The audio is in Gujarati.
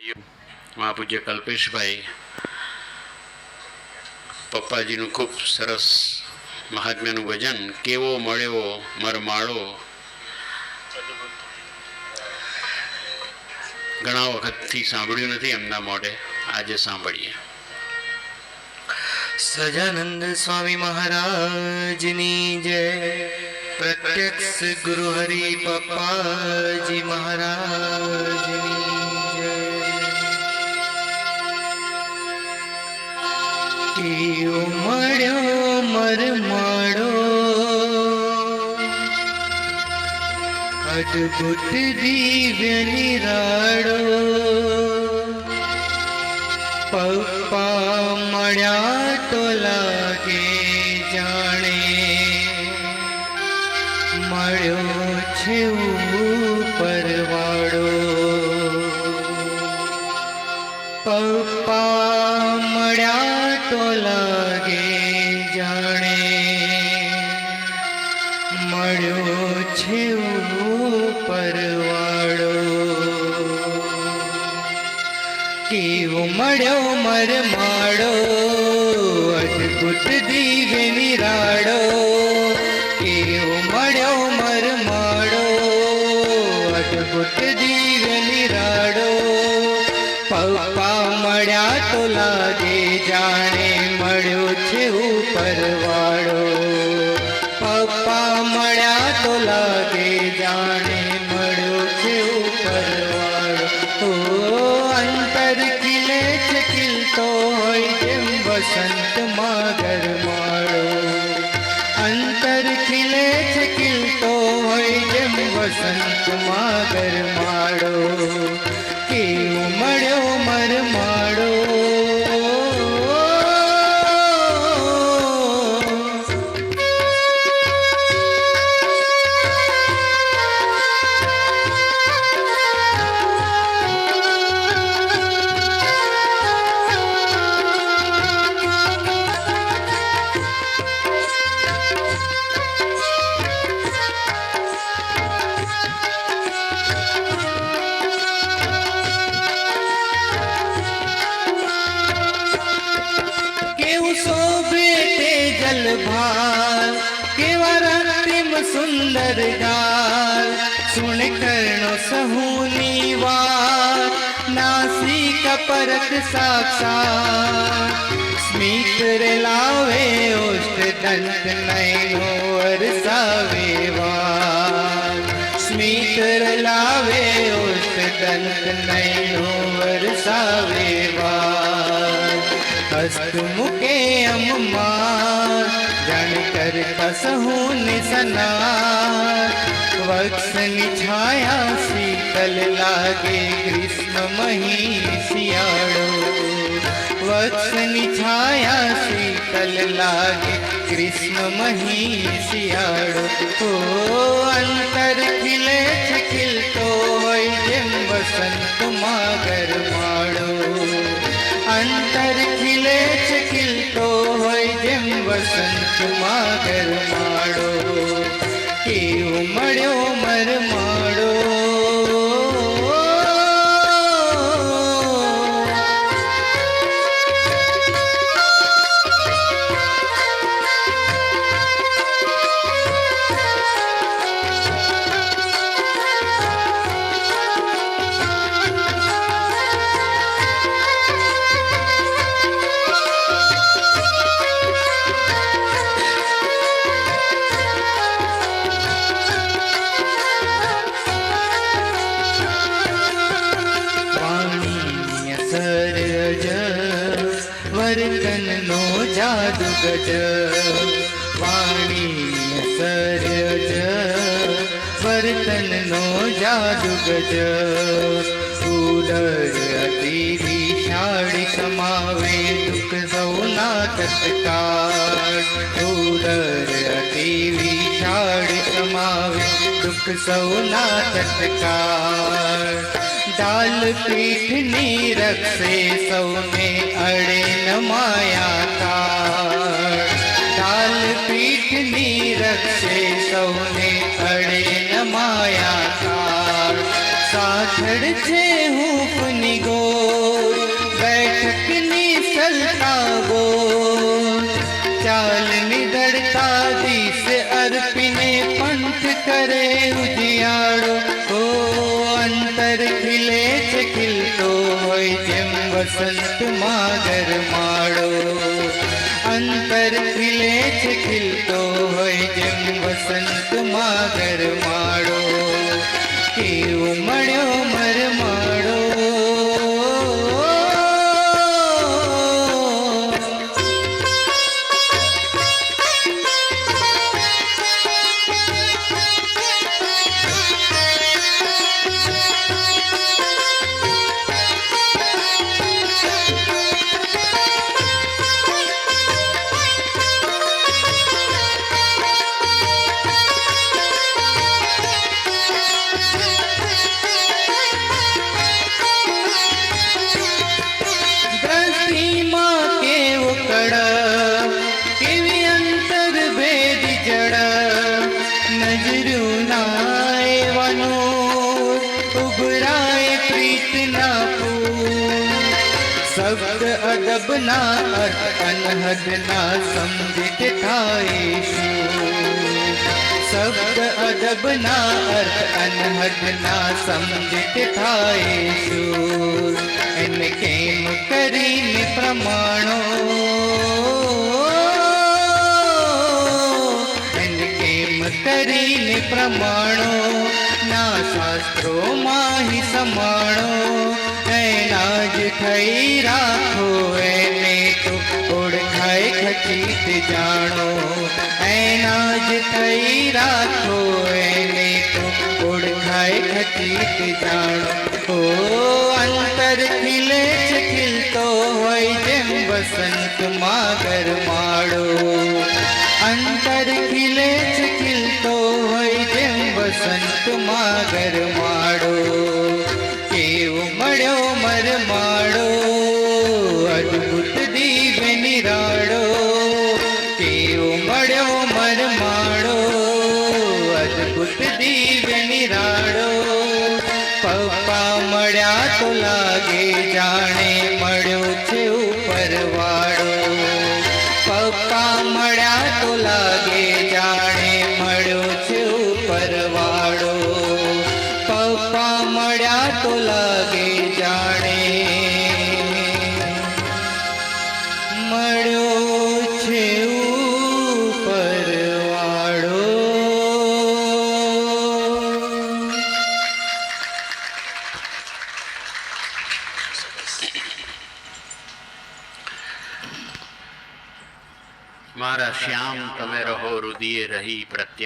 મહાપૂજ્ય કલ્પેશભાઈ પપ્પાજીનું ખૂબ સરસ મહાત્મ્યનું ભજન કેવો મળ્યો મરમાળો ઘણા વખતથી સાંભળ્યું નથી એમના મોઢે, આજે સાંભળીએ. સજાનંદ સ્વામી મહારાજની જય. પ્રત્યક્ષ ગુરુ હરિ પપ્પાજી મહારાજની જય. કેવો મળ્યો મરમાળો અદ્ભુત દિવ્ય નિરાળો પપ્પા મળ્યા તો લાગે જાણે મળ્યો છે ઉપરવાળો. પપ્પા મળ્યા તો લાગે જાણે મળ્યો છે ઉપરવાળો. કેવો મળ્યો મરમાળો અદ્ભુત દિવ્ય નિરાળો. કેવો મળ્યો મરમાળો અદ્ભુત દિવ્ય નિરાળો. પપ્પા મળ્યા તો લાગે જાણે મળ્યો છે ઉપરવાળો. પપ્પા મળ્યા તો લાગે જાણે મળ્યો છે ઉપરવાળો. અંતર ખીલે છે ખીલતો હોય જેમ વસંતમાં ગરમાળો. અંતર ખીલે છે ખીલતો હોય જેમ વસંતમાં ગરમાળો. કેવો મળ્યો મરમાળો भार केवा रतिम सुंदर गाल. सुन कर्णो सहूनी वार नासिक परत साक्षात. स्मित लावे ओष्ट दंत नयनो वरसावे वार. स्मित लावे ओष्ट दंत नयनो वरसावे वार. हस्त मुके अम्मार जानकर कसहूँ निसनार. वक्ष निछाया शीतल लागे ग्रीष्म मही सियाड़ो. वक्ष निछाया शीतल लागे ग्रीष्म मही सियाड़ो. अंतर खिले खिलतो होय जेम वसंत गरमाळो. अंतर खिले खिलतो होय जेम वसंत गरमाळो. केવો મળ્યો મરમાળો વર્તન નો જાદુ ગજ. વાણી સરજ વર્તન નો જાદુ ગજ. ઉદર અતિ વિશાળી સમાવે દુઃખ સૌના તત્કાળ. ઉદર અતિ વિશાળી સમાવે દુઃખ સૌના તત્કાળ. डाल पीठनी रक्षे सौने अड़े न माया काळ. डाल पीठनी रक्षे सौने अड़े न माया काळ. साथड़ छे हूँ निगो चलता वो चाल निधड़ता दिस अर्पिने पंथ करे उजियाड़ो ओ अंतर खिले છે ખીલતો હોય જેમ વસંત માગર માળો અંતર ખિલે છે ખીલતો હોય જેમ વસંત માગર માળો કેવું મળ્યો મરમાળો શબ્દ અદબના અર્થ અનહદના સમજિત થાય શું શબ્દ અદબના અર્થ અનહદના સમજિત થાય શું એને કેમ કરીને પ્રમાણો એને કેમ કરીને પ્રમાણો ના શાસ્ત્રોમાં હિ સમાણો એના જ થઈ રાખો એને તો ઓળખાય ખચિત જાણો એના જ થઈ રાખો એને તો ઓળખાય ખચિત જાણો ઓ અંતર ખીલે છે ખીલતો હોય જેમ વસંત માગર માળો અંતર ખીલે છે ખીલતો હોય જેમ વસંત માગર માળો કેવો મળ્યો મરમાળો અદ્ભુત દિવ્ય નિરાળો કેવો મળ્યો મરમાળો અદ્ભુત દિવ્ય નિરાળો પપ્પા મળ્યા તો લાગે જાણે મળ્યો છે ઉપરવાળો પપ્પા મળ્યા તો લાગે જાણે મળ્યો છે ઉપરવાળો પપ્પા મળ્યા તો લાગે જાણે મળ્યો છે ઉપરવાળો મારા શ્યામ તમે રહો રુદિયે રહી પ્રત્યે